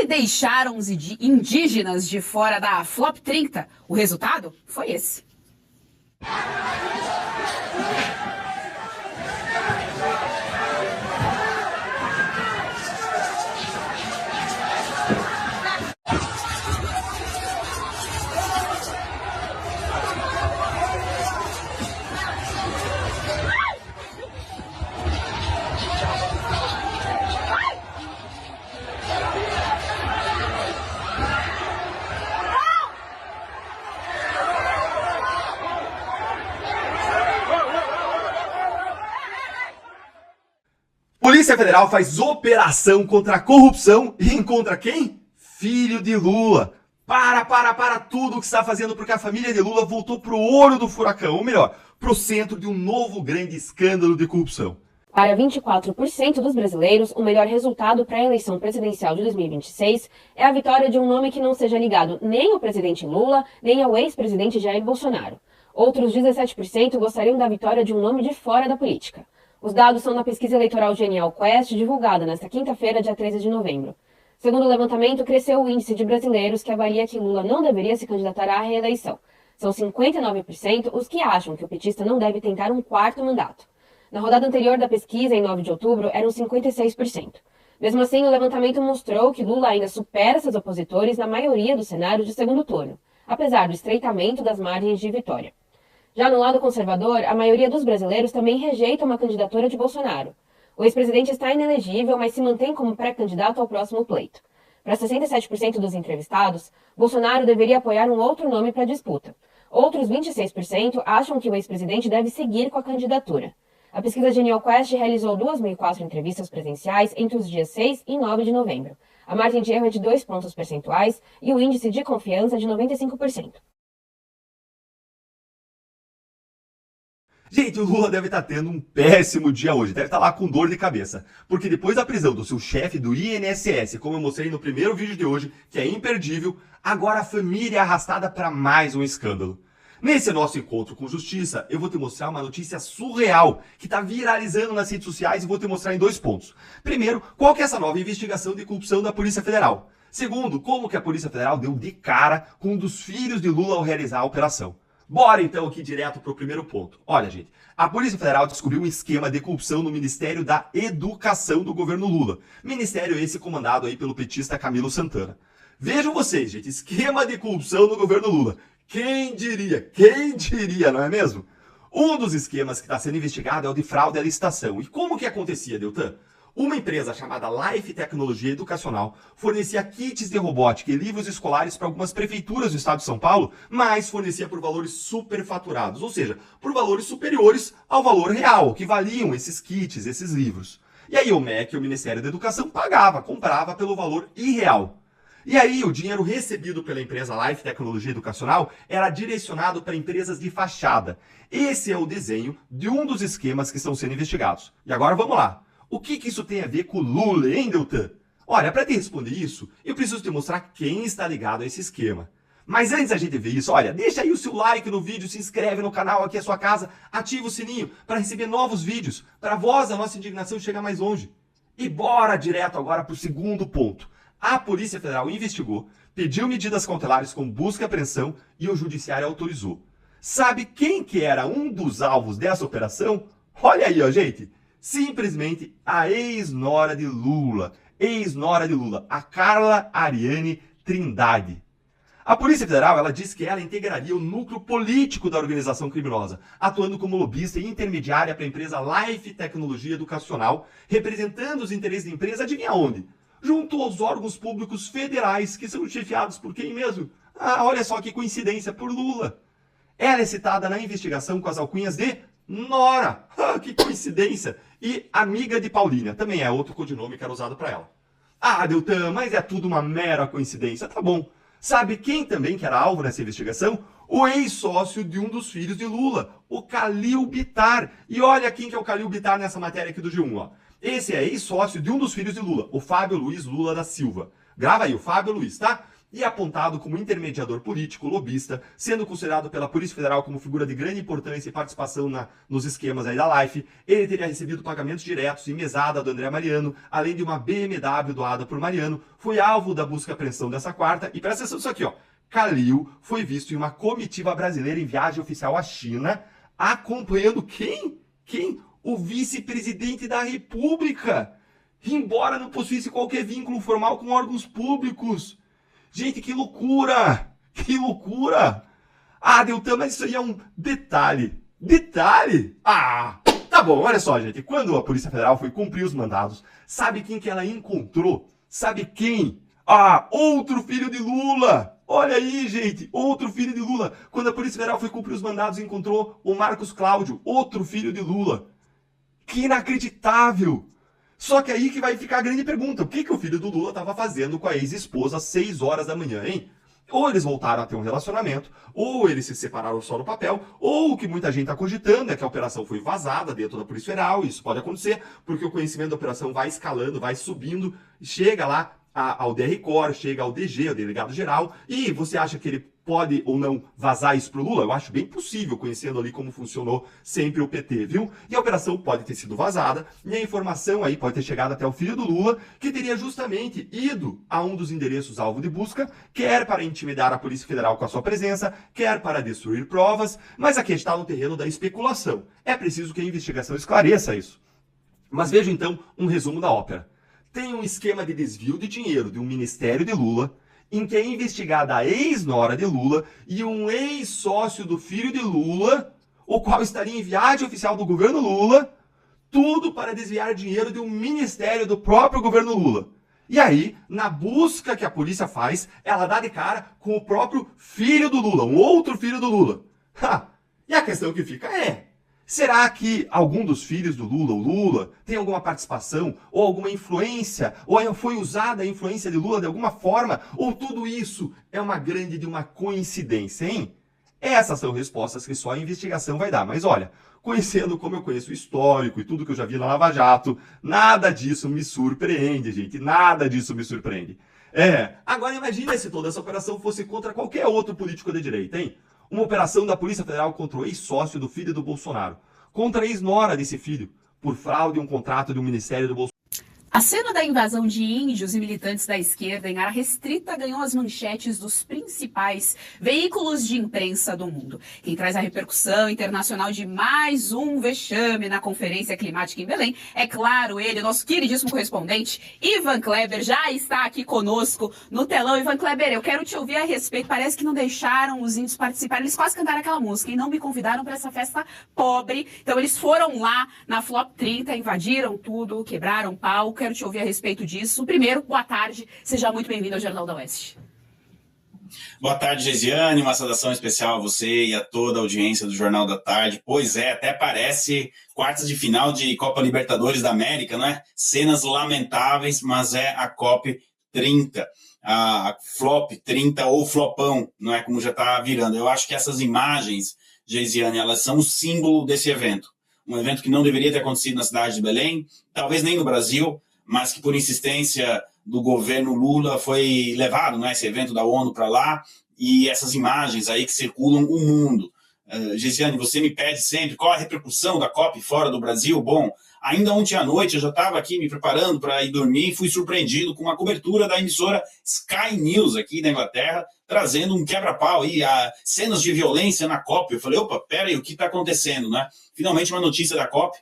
que deixaram os indígenas de fora da Flop 30, o resultado foi esse. Polícia Federal faz operação contra a corrupção e encontra quem? Filho de Lula. Para tudo o que está fazendo, porque a família de Lula voltou pro olho do furacão, ou melhor, pro centro de um novo grande escândalo de corrupção. Para 24% dos brasileiros, o melhor resultado para a eleição presidencial de 2026 é a vitória de um nome que não seja ligado nem ao presidente Lula, nem ao ex-presidente Jair Bolsonaro. Outros 17% gostariam da vitória de um nome de fora da política. Os dados são da pesquisa eleitoral Genial Quest, divulgada nesta quinta-feira, dia 13 de novembro. Segundo o levantamento, cresceu o índice de brasileiros que avalia que Lula não deveria se candidatar à reeleição. São 59% os que acham que o petista não deve tentar um quarto mandato. Na rodada anterior da pesquisa, em 9 de outubro, eram 56%. Mesmo assim, o levantamento mostrou que Lula ainda supera seus opositores na maioria dos cenários de segundo turno, apesar do estreitamento das margens de vitória. Já no lado conservador, a maioria dos brasileiros também rejeita uma candidatura de Bolsonaro. O ex-presidente está inelegível, mas se mantém como pré-candidato ao próximo pleito. Para 67% dos entrevistados, Bolsonaro deveria apoiar um outro nome para a disputa. Outros 26% acham que o ex-presidente deve seguir com a candidatura. A pesquisa Genial Quest realizou 2.004 entrevistas presenciais entre os dias 6 e 9 de novembro. A margem de erro é de 2 pontos percentuais e o índice de confiança de 95%. Gente, o Lula deve estar tendo um péssimo dia hoje, deve estar lá com dor de cabeça, porque depois da prisão do seu chefe do INSS, como eu mostrei no primeiro vídeo de hoje, que é imperdível, agora a família é arrastada para mais um escândalo. Nesse nosso encontro com justiça, eu vou te mostrar uma notícia surreal, que está viralizando nas redes sociais e vou te mostrar em 2 pontos. Primeiro, qual que é essa nova investigação de corrupção da Polícia Federal? Segundo, como que a Polícia Federal deu de cara com um dos filhos de Lula ao realizar a operação. Bora então aqui direto para o primeiro ponto. Olha, gente, a Polícia Federal descobriu um esquema de corrupção no Ministério da Educação do governo Lula. Ministério esse comandado aí pelo petista Camilo Santana. Vejam vocês, gente, esquema de corrupção no governo Lula. Quem diria, não é mesmo? Um dos esquemas que está sendo investigado é o de fraude à licitação. E como que acontecia, Deltan? Uma empresa chamada Life Tecnologia Educacional fornecia kits de robótica e livros escolares para algumas prefeituras do estado de São Paulo, mas fornecia por valores superfaturados, ou seja, por valores superiores ao valor real, que valiam esses kits, esses livros. E aí o MEC, o Ministério da Educação, comprava pelo valor irreal. E aí o dinheiro recebido pela empresa Life Tecnologia Educacional era direcionado para empresas de fachada. Esse é o desenho de um dos esquemas que estão sendo investigados. E agora vamos lá. O que isso tem a ver com o Lula, hein, Deltan? Olha, para te responder isso, eu preciso te mostrar quem está ligado a esse esquema. Mas antes da gente ver isso, olha, deixa aí o seu like no vídeo, se inscreve no canal aqui à sua casa, ativa o sininho para receber novos vídeos, para a voz da nossa indignação chegar mais longe. E bora direto agora para o segundo ponto. A Polícia Federal investigou, pediu medidas cautelares com busca e apreensão e o Judiciário autorizou. Sabe quem que era um dos alvos dessa operação? Olha aí, ó, gente. Simplesmente a ex-nora de Lula, a Carla Ariane Trindade. A Polícia Federal, ela disse que ela integraria o núcleo político da organização criminosa, atuando como lobista e intermediária para a empresa Life Tecnologia Educacional, representando os interesses da empresa, adivinha onde? Junto aos órgãos públicos federais, que são chefiados por quem mesmo? Ah, olha só que coincidência, por Lula. Ela é citada na investigação com as alcunhas de Nora. Ah, que coincidência. E amiga de Paulínia, também é outro codinome que era usado para ela. Ah, Deltan, mas é tudo uma mera coincidência, tá bom. Sabe quem também que era alvo nessa investigação? O ex-sócio de um dos filhos de Lula, o Calil Bittar. E olha quem que é o Calil Bittar nessa matéria aqui do G1, ó. Esse é ex-sócio de um dos filhos de Lula, o Fábio Luiz Lula da Silva. Grava aí, o Fábio Luiz, tá? e é apontado como intermediador político, lobista, sendo considerado pela Polícia Federal como figura de grande importância e participação nos esquemas aí da Life. Ele teria recebido pagamentos diretos e mesada do André Mariano, além de uma BMW doada por Mariano. Foi alvo da busca e apreensão dessa quarta. E presta atenção nisso aqui, ó. Calil foi visto em uma comitiva brasileira em viagem oficial à China, acompanhando quem? Quem? O vice-presidente da República. Embora não possuísse qualquer vínculo formal com órgãos públicos. Gente, que loucura! Que loucura! Ah, Deltan, mas isso aí é um detalhe. Detalhe? Ah, tá bom, olha só, gente. Quando a Polícia Federal foi cumprir os mandados, sabe quem que ela encontrou? Sabe quem? Ah, outro filho de Lula! Olha aí, gente, outro filho de Lula. Quando a Polícia Federal foi cumprir os mandados, encontrou o Marcos Cláudio, outro filho de Lula. Que inacreditável! Só que aí que vai ficar a grande pergunta. O que o filho do Lula estava fazendo com a ex-esposa às 6 horas da manhã, hein? Ou eles voltaram a ter um relacionamento, ou eles se separaram só no papel, ou o que muita gente está cogitando é que a operação foi vazada dentro da Polícia Federal. Isso pode acontecer porque o conhecimento da operação vai escalando, vai subindo, chega lá ao DR-Cor, chega ao DG, ao delegado-geral, e você acha que ele pode ou não vazar isso pro Lula? Eu acho bem possível, conhecendo ali como funcionou sempre o PT, viu? E a operação pode ter sido vazada, e a informação aí pode ter chegado até o filho do Lula, que teria justamente ido a um dos endereços alvo de busca, quer para intimidar a Polícia Federal com a sua presença, quer para destruir provas, mas aqui está no terreno da especulação. É preciso que a investigação esclareça isso. Mas veja então um resumo da ópera. Tem um esquema de desvio de dinheiro de um ministério de Lula, em que é investigada a ex-nora de Lula e um ex-sócio do filho de Lula, o qual estaria em viagem oficial do governo Lula, tudo para desviar dinheiro de um ministério do próprio governo Lula. E aí, na busca que a polícia faz, ela dá de cara com o próprio filho do Lula, um outro filho do Lula. E a questão que fica é: será que algum dos filhos do Lula, o Lula, tem alguma participação ou alguma influência? Ou foi usada a influência de Lula de alguma forma? Ou tudo isso é uma grande de uma coincidência, hein? Essas são respostas que só a investigação vai dar. Mas olha, conhecendo como eu conheço o histórico e tudo que eu já vi na Lava Jato, nada disso me surpreende, gente. Nada disso me surpreende. Agora imagine se toda essa operação fosse contra qualquer outro político de direita, hein? Uma operação da Polícia Federal contra o ex-sócio do filho do Bolsonaro, contra a ex-nora desse filho, por fraude em um contrato de um ministério do Bolsonaro. A cena da invasão de índios e militantes da esquerda em área restrita ganhou as manchetes dos principais veículos de imprensa do mundo. Quem traz a repercussão internacional de mais um vexame na Conferência Climática em Belém é, claro, ele, nosso queridíssimo correspondente, Ivan Kleber, já está aqui conosco no telão. Ivan Kleber, eu quero te ouvir a respeito. Parece que não deixaram os índios participarem. Eles quase cantaram aquela música e não me convidaram para essa festa pobre. Então eles foram lá na Flop 30, invadiram tudo, quebraram pau. Quero te ouvir a respeito disso. Primeiro, boa tarde, seja muito bem-vindo ao Jornal da Oeste. Boa tarde, Gesiane, uma saudação especial a você e a toda a audiência do Jornal da Tarde. Pois é, até parece quartas de final de Copa Libertadores da América, não é? Cenas lamentáveis, mas é a COP 30, a Flop 30 ou Flopão, não é? Como já está virando. Eu acho que essas imagens, Gesiane, elas são o símbolo desse evento. Um evento que não deveria ter acontecido na cidade de Belém, talvez nem no Brasil, mas que por insistência do governo Lula foi levado, né, esse evento da ONU para lá, e essas imagens aí que circulam o mundo. Gesiane, você me pede sempre qual a repercussão da COP fora do Brasil. Bom, ainda ontem à noite eu já estava aqui me preparando para ir dormir e fui surpreendido com uma cobertura da emissora Sky News aqui da Inglaterra, trazendo um quebra-pau aí, cenas de violência na COP. Eu falei, opa, peraí, o que está acontecendo, né? Finalmente uma notícia da COP.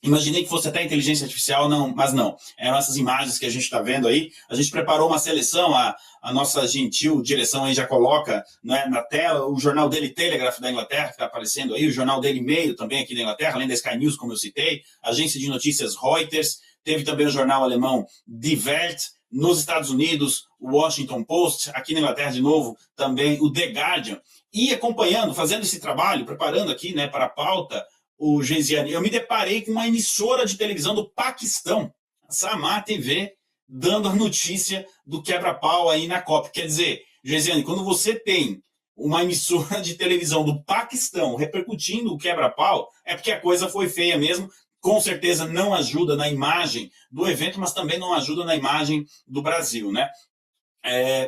Imaginei que fosse até inteligência artificial, não, mas não. Eram essas imagens que a gente está vendo aí. A gente preparou uma seleção, a nossa gentil direção aí já coloca, né, na tela o jornal Daily Telegraph da Inglaterra, que está aparecendo aí, o jornal Daily Mail também aqui da Inglaterra, além da Sky News, como eu citei, a agência de notícias Reuters, teve também o jornal alemão Die Welt, nos Estados Unidos, o Washington Post, aqui na Inglaterra de novo, também o The Guardian. E acompanhando, fazendo esse trabalho, preparando aqui, né, para a pauta, o Gesiane, eu me deparei com uma emissora de televisão do Paquistão, a Samar TV, dando a notícia do quebra-pau aí na COP. Quer dizer, Gesiane, quando você tem uma emissora de televisão do Paquistão repercutindo o quebra-pau, é porque a coisa foi feia mesmo. Com certeza não ajuda na imagem do evento, mas também não ajuda na imagem do Brasil, né?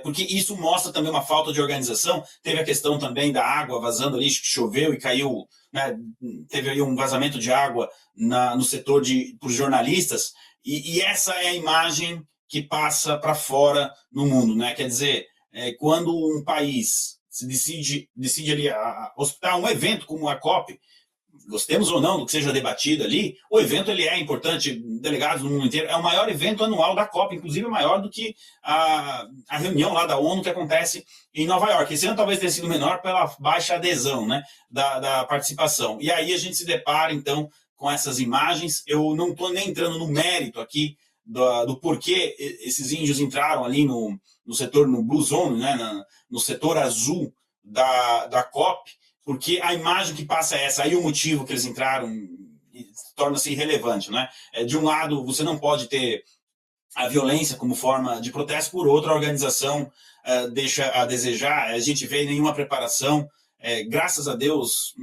porque isso mostra também uma falta de organização. Teve a questão também da água vazando ali, que choveu e caiu, né, teve aí um vazamento de água no setor para os jornalistas, e essa é a imagem que passa para fora no mundo, né? Quer dizer, quando um país se decide ali hospedar um evento como a COP, gostemos ou não do que seja debatido ali, o evento ele é importante, delegados no mundo inteiro, é o maior evento anual da COP, inclusive maior do que a reunião lá da ONU que acontece em Nova York. Esse ano talvez tenha sido menor pela baixa adesão, né, da participação. E aí a gente se depara, então, com essas imagens. Eu não estou nem entrando no mérito aqui do porquê esses índios entraram ali no setor, no Blue Zone, né, no setor azul da COP, porque a imagem que passa é essa, aí o motivo que eles entraram torna-se irrelevante, né? De um lado, você não pode ter a violência como forma de protesto, por outro, a organização deixa a desejar, a gente vê nenhuma preparação, graças a Deus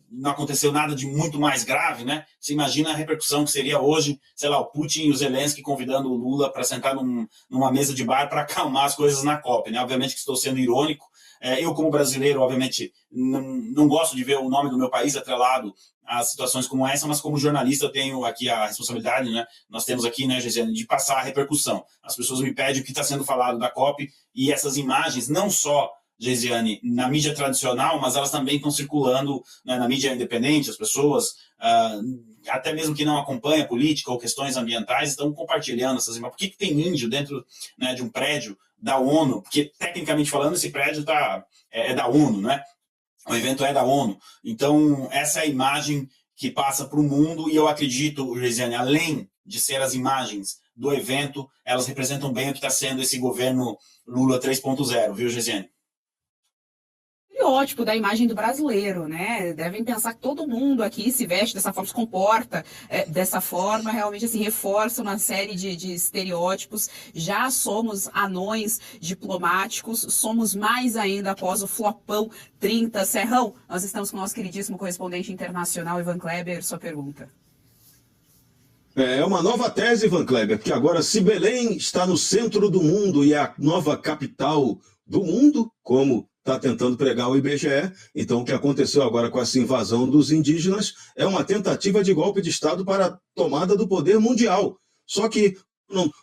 não aconteceu nada de muito mais grave, né? Você imagina a repercussão que seria hoje, sei lá, o Putin e o Zelensky convidando o Lula para sentar numa mesa de bar para acalmar as coisas na COP, né? Obviamente que estou sendo irônico. Eu, como brasileiro, obviamente, não gosto de ver o nome do meu país atrelado a situações como essa, mas como jornalista eu tenho aqui a responsabilidade, né? Nós temos aqui, né, Gesiane, de passar a repercussão. As pessoas me pedem o que está sendo falado da COP, e essas imagens, não só, Gesiane, na mídia tradicional, mas elas também estão circulando, né, na mídia independente. As pessoas, até mesmo que não acompanham política ou questões ambientais, estão compartilhando essas imagens. Por que tem índio dentro, né, de um prédio da ONU? Porque, tecnicamente falando, esse prédio é da ONU, né? O evento é da ONU. Então, essa é a imagem que passa para o mundo, e eu acredito, Gesiane, além de ser as imagens do evento, elas representam bem o que está sendo esse governo Lula 3.0, viu, Gesiane? Estereótipo da imagem do brasileiro, né? Devem pensar que todo mundo aqui se veste dessa forma, se comporta dessa forma, realmente assim, reforça uma série de estereótipos. Já somos anões diplomáticos, somos mais ainda após o flopão 30. Serrão, nós estamos com o nosso queridíssimo correspondente internacional, Ivan Kleber, sua pergunta. É uma nova tese, Ivan Kleber, que agora, se Belém está no centro do mundo e é a nova capital do mundo, como está tentando pregar o IBGE, então o que aconteceu agora com essa invasão dos indígenas é uma tentativa de golpe de Estado para a tomada do poder mundial. Só que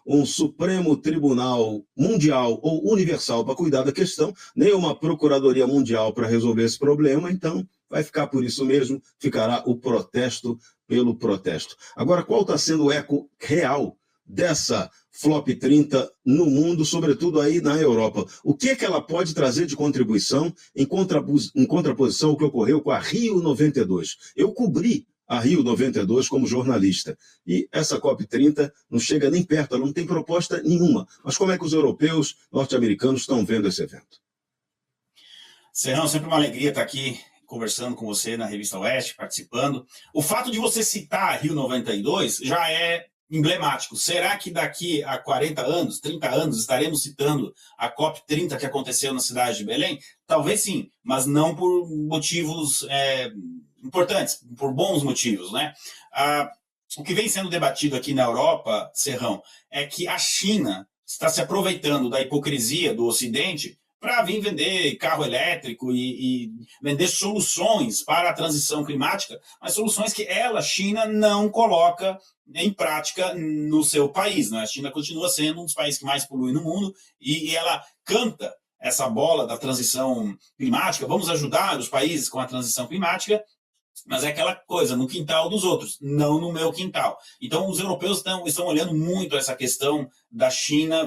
um Supremo Tribunal Mundial ou Universal para cuidar da questão, nem uma Procuradoria Mundial para resolver esse problema, então vai ficar por isso mesmo, ficará o protesto pelo protesto. Agora, qual está sendo o eco real dessa Flop 30 no mundo, sobretudo aí na Europa? O que ela pode trazer de contribuição em contraposição ao que ocorreu com a Rio 92? Eu cobri a Rio 92 como jornalista, e essa COP30 não chega nem perto, ela não tem proposta nenhuma. Mas como é que os europeus, norte-americanos estão vendo esse evento? Serrão, sempre uma alegria estar aqui conversando com você na Revista Oeste, participando. O fato de você citar a Rio 92 já é emblemático. Será que daqui a 40 anos, 30 anos, estaremos citando a COP30 que aconteceu na cidade de Belém? Talvez sim, mas não por motivos importantes, por bons motivos, né? O que vem sendo debatido aqui na Europa, Serrão, é que a China está se aproveitando da hipocrisia do Ocidente para vir vender carro elétrico e vender soluções para a transição climática, mas soluções que ela, China, não coloca em prática no seu país, né? A China continua sendo um dos países que mais polui no mundo, e ela canta essa bola da transição climática. Vamos ajudar os países com a transição climática, mas é aquela coisa, no quintal dos outros, não no meu quintal. Então, os europeus estão olhando muito essa questão da China